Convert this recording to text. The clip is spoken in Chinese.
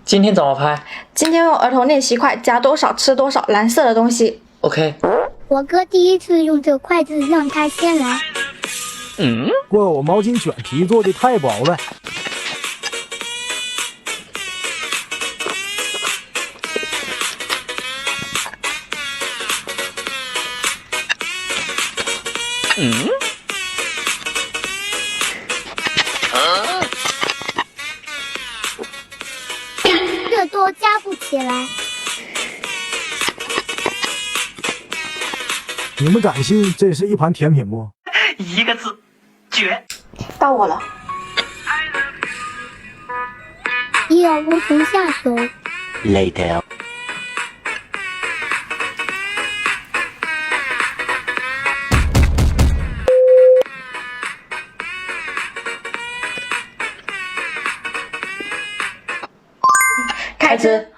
今天怎么拍今天用儿童练习筷夹多少吃多少蓝色的东西。 ？OK。我哥第一次用这筷子，让他先来。怪我毛巾卷皮做的太薄了。这都夹不起来。你们敢信这是一盘甜品不？一个字，绝。到我了。一儿无从下手。 Later。开始。